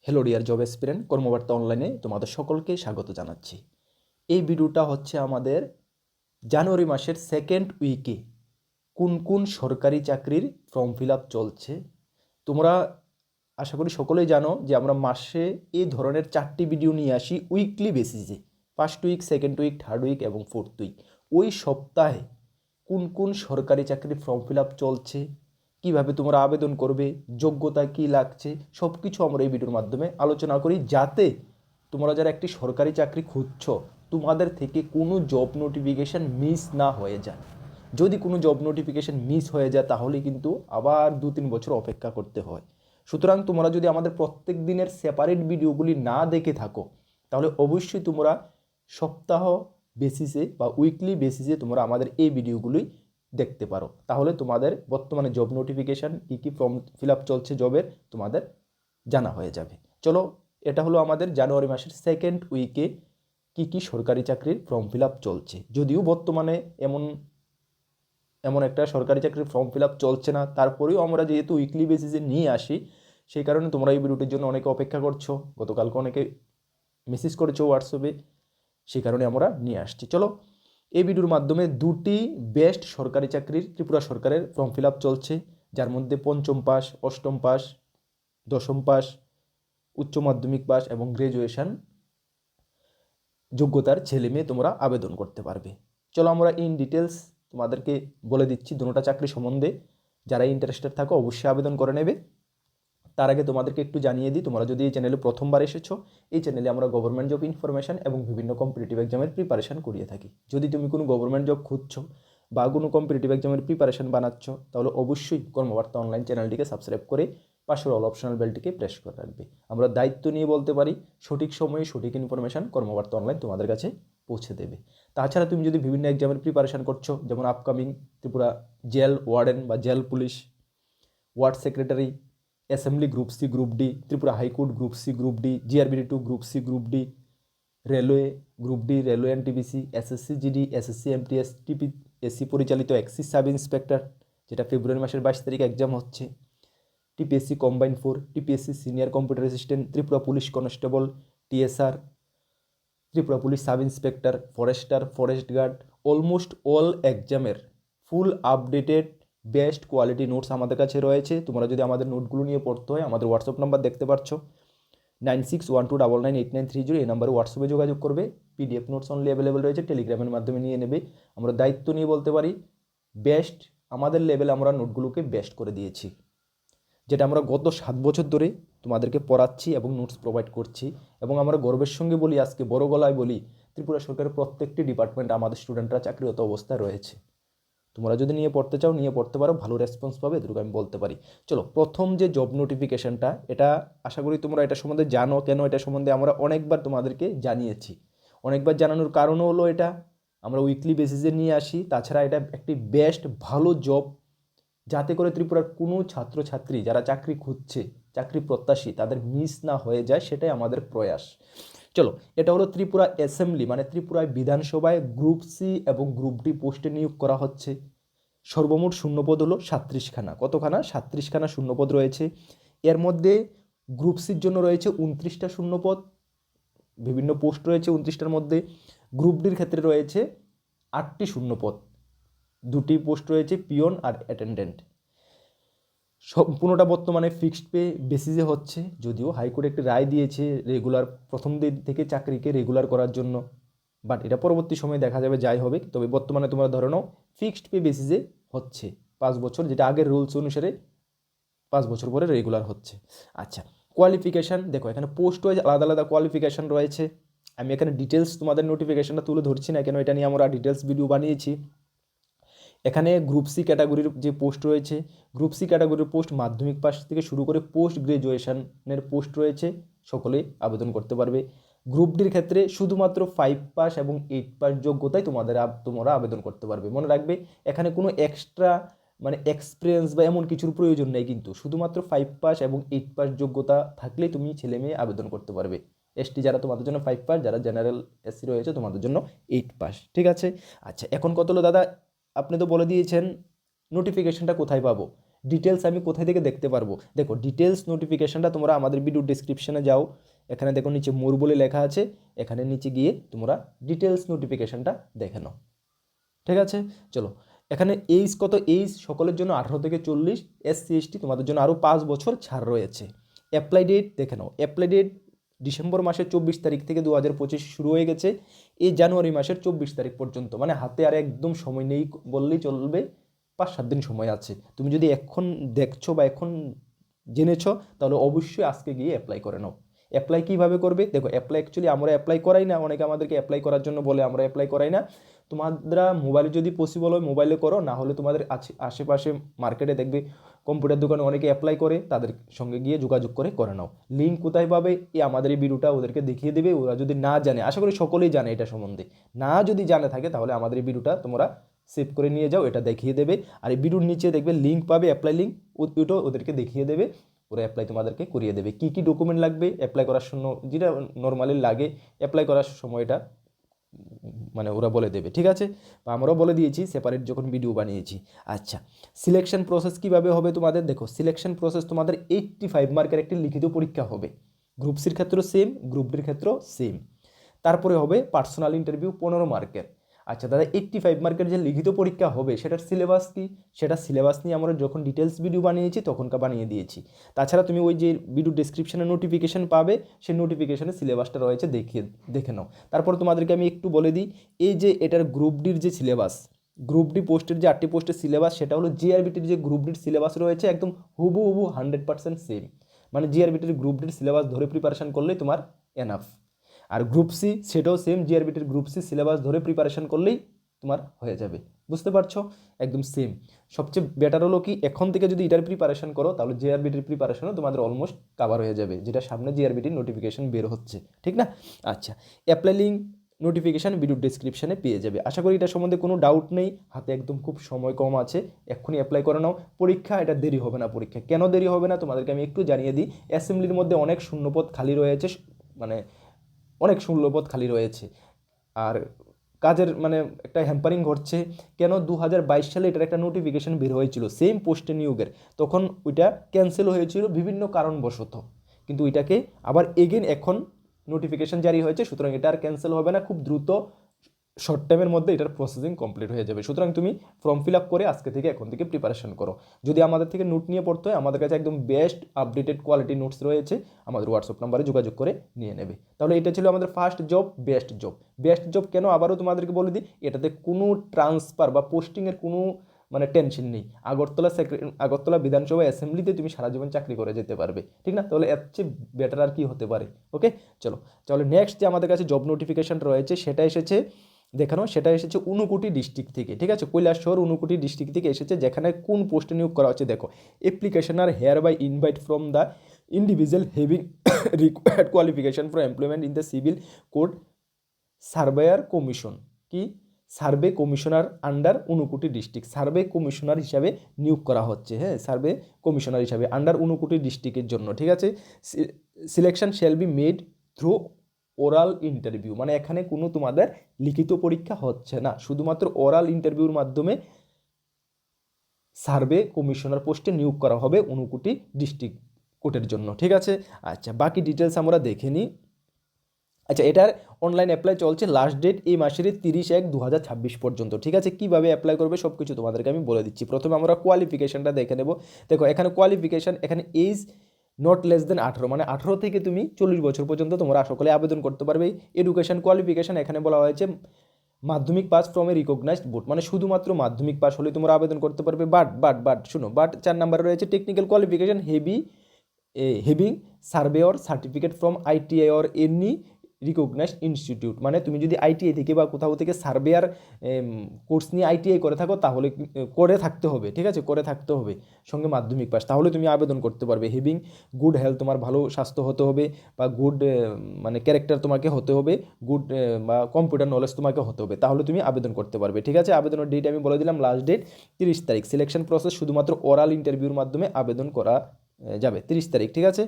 Hello dear job এসপিরেন্ট, কর্মবার্তা অনলাইনে তোমাদের সকলকে স্বাগত জানাচ্ছি। এই ভিডিওটা হচ্ছে আমাদের জানুয়ারি মাসের সেকেন্ড উইকে কোন কোন সরকারি চাকরির ফর্ম ফিল আপ চলছে। তোমরা আশা করি সকলেই জানো যে আমরা মাসে এই ধরনের 4টি ভিডিও নিয়ে আসি উইকলি বেসিসে। First week, second week, third week এবং ফোর্থ উইক। ওই সপ্তাহে কোন কোন সরকারি চাকরির ফর্ম ফিল আপ চলছে, কীভাবে তোমরা আবেদন করবে, যোগ্যতা কী লাগছে, সব কিছু আমরা এই ভিডিওর মাধ্যমে আলোচনা করি, যাতে তোমরা যারা একটি সরকারি চাকরি খুঁজছ তোমাদের থেকে কোনো জব নোটিফিকেশান মিস না হয়ে যায়। যদি কোনো জব নোটিফিকেশান মিস হয়ে যায় তাহলে কিন্তু আবার 2-3 বছর অপেক্ষা করতে হয়। সুতরাং তোমরা যদি আমাদের প্রত্যেক দিনের সেপারেট ভিডিওগুলি না দেখে থাকো তাহলে অবশ্যই তোমরা সপ্তাহ বেসিসে বা উইকলি বেসিসে তোমরা আমাদের এই ভিডিওগুলি দেখতে পারো। তাহলে তোমাদের বর্তমানে জব নোটিফিকেশান কী কী ফর্ম ফিল আপ চলছে জবের তোমাদের জানা হয়ে যাবে। চলো, এটা হলো আমাদের জানুয়ারি মাসের সেকেন্ড উইকে কী কী সরকারি চাকরির ফর্ম ফিল আপ চলছে। যদিও বর্তমানে এমন একটা সরকারি চাকরির ফর্ম ফিল আপ চলছে না, তারপরেও আমরা যেহেতু উইকলি বেসিসে নিয়ে আসি সেই কারণে তোমরা এই ভিডিওটির জন্য অনেকে অপেক্ষা করছো, গতকালকে অনেকে মেসেজ করেছো হোয়াটসঅ্যাপে, সেই কারণে আমরা নিয়ে আসছি। চলো, এই ভিডিওর মাধ্যমে 2টি বেস্ট সরকারি চাকরির ত্রিপুরা সরকারের ফর্ম ফিল আপ চলছে, যার মধ্যে 5ম পাস, 8ম পাস, 10ম পাস, উচ্চ মাধ্যমিক পাস এবং গ্র্যাজুয়েশন যোগ্যতার ছেলে মেয়ে তোমরা আবেদন করতে পারবে। চলো আমরা ইন ডিটেলস তোমাদেরকে বলে দিচ্ছি দুটোটা চাকরি সম্বন্ধে। যারা ইন্টারেস্টেড থাকো অবশ্যই আবেদন করে নেবে। তার আগে তোমাদেরকে একটু জানিয়ে দিই, তোমরা যদি এই চ্যানেলে প্রথমবার এসেছো, এই চ্যানেলে আমরা গভর্নমেন্ট জব ইনফরমেশন এবং বিভিন্ন কম্পিটিটিভ এক্সামের প্রিপারেশন করিয়ে থাকি। যদি তুমি কোনো গভর্নমেন্ট জব খুঁজছো বা কোনো কম্পিটিটিভ এক্সামের প্রিপারেশন বানাচ্ছ তাহলে অবশ্যই কর্মবার্তা অনলাইন চ্যানেলটিকে সাবস্ক্রাইব করে পাশের অল অপশনাল বেলটিকে প্রেস করে রাখবে। আমরা দায়িত্ব নিয়ে বলতে পারি সঠিক সময়ে সঠিক ইনফরমেশন কর্মবার্তা অনলাইন তোমাদের কাছে পৌঁছে দেবে। তাছাড়া তুমি যদি বিভিন্ন এক্সামের প্রিপারেশন করছো, যেমন আপকামিং ত্রিপুরা জেল ওয়ার্ডেন বা jail police, ward secretary, assembly group C group D, Tripura high court group C group D, GRBD 2 group C group D, railway group D, railway NTPC, SSC GD, SSC MTS, TPSC পরিচালিত excise sub inspector, যেটা ফেব্রুয়ারি মাসের 22 তারিখ exam হচ্ছে, TPSC combine 4, TPSC senior computer assistant, Tripura police constable, TSR, Tripura police sub inspector, forester, forest guard, almost all এক্সামের ফুল updated best quality notes আমাদের কাছে রয়েছে। তোমরা যদি আমাদের নোটগুলো নিয়ে পড়তে হয় আমাদের হোয়াটসঅ্যাপ নাম্বার দেখতে পাচ্ছ 9612998930, এই নাম্বারে হোয়াটসঅ্যাপে যোগাযোগ করবে। পিডিএফ নোটস অনলি অ্যাভেলেবেল রয়েছে, টেলিগ্রামের মাধ্যমে নিয়ে নেবে। আমরা দায়িত্ব নিয়ে বলতে পারি বেস্ট, আমাদের লেভেলে আমরা নোটগুলোকে বেস্ট করে দিয়েছি, যেটা আমরা গত 7 বছর ধরে তোমাদেরকে পড়াচ্ছি এবং নোটস প্রোভাইড করছি। এবং আমরা গর্বের সঙ্গে বলি, আজকে বড় গলায় বলি, ত্রিপুরা সরকারের প্রত্যেকটি ডিপার্টমেন্ট আমাদের স্টুডেন্টরা চাকরিরত অবস্থায় রয়েছে। তোমরা যদি নিয়ে পড়তে চাও নিয়ে পড়তে পারো, ভালো রেসপন্স পাবে, এটুকু আমি বলতে পারি। চলো, প্রথম যে জব নোটিফিকেশানটা, এটা আশা করি তোমরা এটা সম্বন্ধে জানো। কেন এটা সম্বন্ধে আমরা অনেকবার তোমাদেরকে জানিয়েছি, অনেকবার জানানোর কারণও হলো এটা আমরা উইকলি বেসিসে নিয়ে আসি। তাছাড়া এটা একটি বেস্ট ভালো জব, যাতে করে ত্রিপুরার কোনো ছাত্রছাত্রী যারা চাকরি খুঁজছে, চাকরি প্রত্যাশী, তাদের মিস না হয়ে যায়, সেটাই আমাদের প্রয়াস। চলো, এটা হলো ত্রিপুরা অ্যাসেম্বলি মানে ত্রিপুরায় বিধানসভায় গ্রুপ সি এবং গ্রুপ ডি পোস্টে নিয়োগ করা হচ্ছে। সর্বমোট শূন্যপদ হলো 37খানা। কতখানা? 37খানা শূন্যপদ রয়েছে। এর মধ্যে গ্রুপ সির জন্য রয়েছে 29টা শূন্যপদ, বিভিন্ন পোস্ট রয়েছে 29টার মধ্যে। গ্রুপ ডির ক্ষেত্রে রয়েছে 8টি শূন্যপদ, 2টি পোস্ট রয়েছে পিয়ন আর অ্যাটেন্ডেন্ট। সম্পূর্ণটা বর্তমানে ফিক্সড পে বেসিসে হচ্ছে, যদিও হাইকোর্ট একটি রায় দিয়েছে রেগুলার প্রথম দিন থেকে চাকরিকে রেগুলার করার জন্য, বাট এটা পরবর্তী সময়ে দেখা যাবে যাই হবে। তবে বর্তমানে তোমরা ধরে নাও ফিক্সড পে বেসিসে হচ্ছে 5 বছর, যেটা আগের রুলস অনুসারে 5 বছর পরে রেগুলার হচ্ছে। আচ্ছা, কোয়ালিফিকেশান দেখো, এখানে পোস্ট ওয়াইজ আলাদা আলাদা কোয়ালিফিকেশান রয়েছে। আমি এখানে ডিটেলস তোমাদের নোটিফিকেশানটা তুলে ধরছি না, কেন এটা নিয়ে আমরা ডিটেলস ভিডিও বানিয়েছি। এখানে গ্রুপ সি ক্যাটাগরির যে পোস্ট রয়েছে, গ্রুপ সি ক্যাটাগরির পোস্ট মাধ্যমিক পাস থেকে শুরু করে পোস্ট গ্রাজুয়েশনের পোস্ট রয়েছে, সকলেই আবেদন করতে পারবে। গ্রুপ ডির ক্ষেত্রে শুধুমাত্র 5 পাস এবং 8 পাস যোগ্যতায় তোমরা আবেদন করতে পারবে। মনে রাখবে এখানে কোনো এক্সট্রা মানে এক্সপিরিয়েন্স বা এমন কিছুর প্রয়োজন নেই, কিন্তু শুধুমাত্র 5 পাস এবং 8 পাস যোগ্যতা থাকলেই তুমি ছেলে মেয়ে আবেদন করতে পারবে। এসটি যারা তোমাদের জন্য 5 পাস, যারা জেনারেল এসসি রয়েছে তোমাদের জন্য 8 পাস। ঠিক আছে। আচ্ছা, এখন কত হলো দাদা, আপনি তো বলে দিয়েছেন নোটিফিকেশনটা কোথায় পাবো। ডিটেলস আমি কোথায় থেকে দেখতে পারবো? দেখো ডিটেলস নোটিফিকেশনটা তোমরা আমাদের ভিডিও ডিসক্রিপশনে যাও, এখানে দেখো নিচে মোর বলে লেখা আছে, এখানে নিচে গিয়ে তোমরা ডিটেলস নোটিফিকেশনটা দেখে নাও। ঠিক আছে, চলো এখানে এইজ কত, এইজ সকলের জন্য 18 থেকে 40, SC ST তোমাদের জন্য আরও 5 বছর ছাড় রয়েছে। অ্যাপ্লাই ডেট দেখে নাও, অ্যাপ্লাই ডেট ডিসেম্বর মাসের 24 তারিখ থেকে 2025 শুরু হয়ে গেছে এই জানুয়ারি মাসের 24 তারিখ পর্যন্ত, মানে হাতে আর একদম সময় নেই বললেই চলবে, 5-7 দিন সময় আছে। তুমি যদি এখন দেখছো বা এখন জেনেছো তাহলে অবশ্যই আজকে গিয়ে অ্যাপ্লাই করে নাও। অ্যাপ্লাই কীভাবে করবে? দেখো অ্যাপ্লাই অ্যাকচুয়ালি আমরা অ্যাপ্লাই করাই না, অনেকে আমাদেরকে অ্যাপ্লাই করার জন্য বলে, আমরা অ্যাপ্লাই করাই না। তোমরা মোবাইলে যদি পসিবল হয় মোবাইলে করো, না হলে তোমাদের আশেপাশে মার্কেটে দেখবে কম্পিউটার দোকানে অনেকে অ্যাপ্লাই করে, তাদের সঙ্গে গিয়ে যোগাযোগ করে নাও। লিঙ্ক কোথায় পাবে? আমাদের এই ভিডিওটা ওদেরকে দেখিয়ে দেবে। ওরা যদি না জানে, আশা করি সকলেই জানে এটা সম্বন্ধে, না যদি জানে থাকে তাহলে আমাদের এই ভিডিওটা তোমরা সেভ করে নিয়ে যাও, এটা দেখিয়ে দেবে। আর এই ভিডিওর নিচে দেখবে লিঙ্ক পাবে, অ্যাপ্লাই লিঙ্ক, ওইটাও ওদেরকে দেখিয়ে দেবে, ওরা অ্যাপ্লাই তোমাদেরকে করিয়ে দেবে। কী কী ডকুমেন্ট লাগবে অ্যাপ্লাই করার জন্য, যেটা নর্মালি লাগে অ্যাপ্লাই করার সময়টা মানে ওরা বলে দেবে। ঠিক আছে, বা আমরাও বলে দিয়েছি সেপারেট যখন ভিডিও বানিয়েছি। আচ্ছা, সিলেকশন প্রসেস কীভাবে হবে তোমাদের? দেখো সিলেকশন প্রসেস তোমাদের 85 মার্কের একটি লিখিত পরীক্ষা হবে, গ্রুপ সির ক্ষেত্রেও সেম, গ্রুপ ডির ক্ষেত্রেও সেম। তারপরে হবে পার্সোনাল ইন্টারভিউ 15 মার্কের। আচ্ছা দাদা, 85 মার্কের যে লিখিত পরীক্ষা হবে সেটার সিলেবাস কি? সেটা সিলেবাস নিয়ে আমরা যখন ডিটেলস ভিডিও বানিয়েছি তখনকার বানিয়ে দিয়েছি। তাছাড়া তুমি ওই যে ভিডিও ডেসক্রিপশনে নোটিফিকেশন পাবে, সেই নোটিফিকেশনে সিলেবাসটা রয়েছে, দেখে নাও। তারপর তোমাদেরকে আমি একটু বলে দিই, এই যে এটার গ্রুপ ডির যে সিলেবাস, গ্রুপ ডি পোস্টের যে 8টি পোস্টের সিলেবাস, সেটা হলো জিআরবিটির যে গ্রুপ ডির সিলেবাস রয়েছে একদম হুবহু 100% সেম। মানে জিআরবিটির গ্রুপ ডির সিলেবাস ধরে প্রিপারেশন করলেই তোমার এনাফ। আর গ্রুপ সি সেটাও সেম, জিআরবিটির গ্রুপ সি সিলেবাস ধরে প্রিপারেশন করলেই তোমার হয়ে যাবে। বুঝতে পারছো? একদম সেম। সবচেয়ে বেটার হলো কি, এখন থেকে যদি এটার প্রিপারেশন করো তাহলে জিআরবিটির প্রিপারেশনও তোমাদের অলমোস্ট কাভার হয়ে যাবে, যেটা সামনে জিআরবিটির নোটিফিকেশন বের হচ্ছে। ঠিক না? আচ্ছা, অ্যাপ্লাই লিঙ্ক নোটিফিকেশান ভিডিও ডিসক্রিপশানে পেয়ে যাবে। আশা করি এটা সম্বন্ধে কোনো ডাউট নেই, হাতে একদম খুব সময় কম আছে, এক্ষুনি অ্যাপ্লাই করে নাও। পরীক্ষা এটা দেরি হবে না, পরীক্ষা কেন দেরি হবে না তোমাদেরকে আমি একটু জানিয়ে দিই। অ্যাসেম্বলির মধ্যে অনেক শূন্যপদ খালি রয়েছে, মানে অনেক শূন্যপদ খালি রয়েছে, আর কাজের মানে একটা হ্যাম্পারিং ঘটছে। কেন? 2022 সালে এটার একটা নোটিফিকেশান বের হয়েছিল সেম পোস্টে নিয়োগের, তখন ওইটা ক্যান্সেল হয়েছিল বিভিন্ন কারণবশত, কিন্তু ওইটাকে আবার এগেন এখন নোটিফিকেশান জারি হয়েছে, সুতরাং এটা আর ক্যান্সেল হবে না, খুব দ্রুত শর্ট টাইমের মধ্যে এটার প্রসেসিং কমপ্লিট হয়ে যাবে। সুতরাং তুমি ফর্ম ফিল আপ করে আজকে থেকে এখন থেকে প্রিপারেশন করো। যদি আমাদের থেকে নোট নিয়ে পড়তে হয়, আমাদের কাছে একদম বেস্ট আপডেটেড কোয়ালিটি নোটস রয়েছে, আমাদের হোয়াটসঅ্যাপ নাম্বারে যোগাযোগ করে নিয়ে নেবে। তাহলে এটা ছিল আমাদের first job, best job. Best job কেন আবারও তোমাদেরকে বলে দিই, এটাতে কোনো ট্রান্সফার বা পোস্টিংয়ের কোনো মানে টেনশন নেই। আগরতলা বিধানসভা অ্যাসেম্বলিতে তুমি সারা জীবন চাকরি করে যেতে পারবে। ঠিক না? তাহলে এর চেয়ে বেটার আর কি হতে পারে? ওকে, চলো তাহলে নেক্সট যে আমাদের কাছে জব নোটিফিকেশান রয়েছে সেটা এসেছে দেখানো, সেটা এসেছে ঊনকোটি ডিস্ট্রিক্ট থেকে। ঠিক আছে, কৈলাসহর ঊনকোটি ডিস্ট্রিক্ট থেকে এসেছে, যেখানে কোন পোস্টে নিয়োগ করা হচ্ছে দেখো। Application are hereby invite from the individual having required qualification for employment in the civil code surveyor commission. কি? Survey commissioner under Unakoti district, survey commissioner হিসাবে নিয়োগ করা হচ্ছে। হ্যাঁ, সার্ভে কমিশনার হিসাবে আন্ডার ঊনকোটি ডিস্ট্রিক্টের জন্য। ঠিক আছে, selection shall be made through oral interview, মানে এখানে কোনো তোমাদের লিখিত পরীক্ষা হচ্ছে না, শুধুমাত্র ওরাল ইন্টারভিউর মাধ্যমে সার্ভে কমিশনার পোস্টে নিয়োগ করা হবে ঊনকোটি ডিস্ট্রিক্ট কোর্টের জন্য। ঠিক আছে, আচ্ছা বাকি ডিটেলস আমরা দেখে নিই। আচ্ছা, এটার অনলাইন অ্যাপ্লাই চলছে, লাস্ট ডেট এই মাসের 30/1/2026 পর্যন্ত। ঠিক আছে, কীভাবে অ্যাপ্লাই করবে সব কিছু তোমাদেরকে আমি বলে দিচ্ছি। প্রথমে আমরা কোয়ালিফিকেশানটা দেখে নেব। দেখো এখানে কোয়ালিফিকেশান, এখানে এজ নট লেস দেন 18, মানে 18 থেকে তুমি 40 বছর পর্যন্ত তোমরা সকলে আবেদন করতে পারবে। এডুকেশন কোয়ালিফিকেশান এখানে বলা হয়েছে মাধ্যমিক pass from a recognised board, মানে শুধুমাত্র মাধ্যমিক পাস হলে তোমরা আবেদন করতে পারবে। বাট শুনো, 4 নম্বরে রয়েছে technical qualification having surveyor certificate from ITI or any recognised institute, মানে তুমি যদি আইটিআই থেকে বা কোথাও থেকে সার্ভেয়ার কোর্স নিয়ে আইটিআই করে থাকো তাহলে করে থাকতে হবে। ঠিক আছে, করে থাকতে হবে, সঙ্গে মাধ্যমিক পাস, তাহলে তুমি আবেদন করতে পারবে। হেভিং গুড হেলথ, তোমার ভালো স্বাস্থ্য হতে হবে, বা গুড মানে ক্যারেক্টার তোমাকে হতে হবে, গুড বা কম্পিউটার নলেজ তোমাকে হতে হবে, তাহলে তুমি আবেদন করতে পারবে। ঠিক আছে, আবেদনের ডেট আমি বলে দিলাম, লাস্ট ডেট 30 তারিখ। সিলেকশন প্রসেস শুধুমাত্র ওরাল ইন্টারভিউর মাধ্যমে আবেদন করা যাবে 30 তারিখ। ঠিক আছে,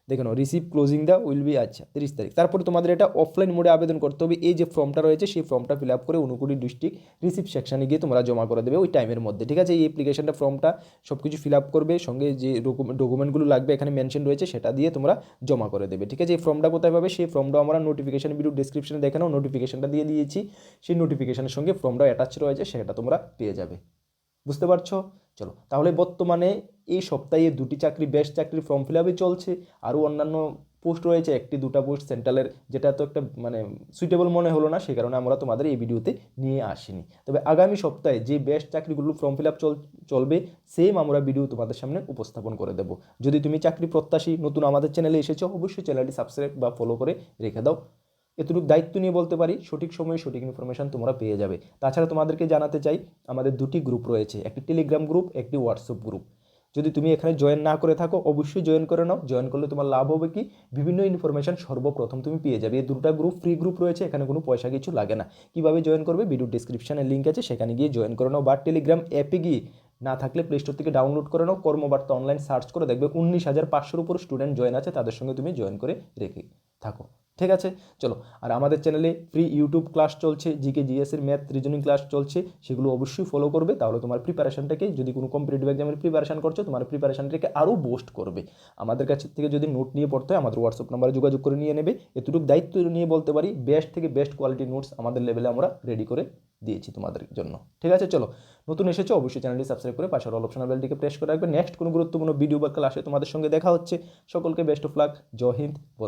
দেখে নাও, receive closing the will be, আচ্ছা 30 তারিখ। তারপরে তোমাদের এটা অফলাইন মোডে আবেদন করতে হবে। এই যে ফর্মটা রয়েছে সেই ফর্মটা ফিল আপ করে ঊনকোটি ডিস্ট্রিক্ট রিসিভ সেকশনে গিয়ে তোমরা জমা করে দেবে ওই টাইমের মধ্যে, ঠিক আছে। এই অ্যাপ্লিকেশনটা ফর্মটা সব কিছু ফিল আপ করবে, সঙ্গে যে ডকুমেন্টগুলো লাগবে এখানে মেনশন রয়েছে সেটা দিয়ে তোমরা জমা করে দেবে, ঠিক আছে। এই ফর্মটা কোথায় পাবে, সেই ফর্মটা আমরা নোটিফিকেশন ভিডিও ডিসক্রিপশনে দেখে নাও, নোটিফিকেশনটা দিয়ে দিয়েছি। সেই নোটিফিকেশনের সঙ্গে ফর্মটা অ্যাটাচ রয়েছে, সেটা তোমরা পেয়ে যাবে। বুঝতে পারছো? চলো, তাহলে বর্তমানে এই সপ্তাহে দুটি চাকরি, বেস্ট চাকরির ফর্ম ফিল আপই চলছে। আরও অন্যান্য পোস্ট রয়েছে, একটি দুটা পোস্ট সেন্ট্রালের, যেটা তো একটা মানে সুইটেবল মনে হলো না, সেই কারণে আমরা তোমাদের এই ভিডিওতে নিয়ে আসিনি। তবে আগামী সপ্তাহে যে বেস্ট চাকরিগুলো ফর্ম ফিল আপ চলবে সেম আমরা ভিডিও তোমাদের সামনে উপস্থাপন করে দেবো। যদি তুমি চাকরি প্রত্যাশী নতুন আমাদের চ্যানেলে এসেছো, অবশ্যই চ্যানেলটি সাবস্ক্রাইব বা ফলো করে রেখে দাও। এতটুকু দায়িত্ব নিয়ে বলতে পারি, সঠিক সময়ে সঠিক ইনফরমেশান তোমরা পেয়ে যাবে। তাছাড়া তোমাদেরকে জানাতে চাই, আমাদের দুটি গ্রুপ রয়েছে, একটি টেলিগ্রাম গ্রুপ, একটি হোয়াটসঅ্যাপ গ্রুপ। যদি তুমি এখানে জয়েন না করে থাকো, অবশ্যই জয়েন করে নাও। জয়েন করলে তোমার লাভ হবে কি, বিভিন্ন ইনফরমেশান সর্বপ্রথম তুমি পেয়ে যাবে। এই দুটো গ্রুপ ফ্রি গ্রুপ রয়েছে, এখানে কোনো পয়সা কিছু লাগে না। কীভাবে জয়েন করবে, ভিডিও ডিসক্রিপশানে লিঙ্ক আছে, সেখানে গিয়ে জয়েন করে নাও। বা টেলিগ্রাম অ্যাপে গিয়ে, না থাকলে প্লে স্টোর থেকে ডাউনলোড করে নাও, কর্মবার্তা অনলাইন সার্চ করে দেখবে 19,500-এর উপর স্টুডেন্ট জয়েন আছে, তাদের সঙ্গে তুমি জয়েন করে রেখে থাকো, ঠিক আছে। চলো, আর আমাদের চ্যানেলে ফ্রি ইউটিউব ক্লাস চলছে, জিকে জিএসের ম্যাথ রিজনিং ক্লাস চলছে, সেগুলো অবশ্যই ফলো করবে। তাহলে তোমার প্রিপারেশনটাকে, যদি কোনো কম্পিটিটিভ এক্সামের প্রিপারেশন করছো, তোমার প্রিপারেশনটাকে আরও বুস্ট করবে। আমাদের কাছ থেকে যদি নোট নিয়ে পড়তে হয়, আমাদের হোয়াটসঅ্যাপ নাম্বারে যোগাযোগ করে নিয়ে নেবে। এতটুকু দায়িত্ব নিয়ে বলতে পারি, বেস্ট থেকে বেস্ট কোয়ালিটির নোটস আমাদের লেভেলে আমরা রেডি করে দিয়েছি তোমাদের জন্য, ঠিক আছে। চলো, নতুন এসেছো অবশ্যই চ্যানেলটি সাবস্ক্রাইব করে পাশের অল অপশনাল বেলটিকে প্রেস করে রাখবে। নেক্সট কোনো গুরুত্বপূর্ণ ভিডিও বা ক্লাসে তোমাদের সঙ্গে দেখা হচ্ছে। সকলকে বেস্ট অফ লাক, জয় হিন্দ।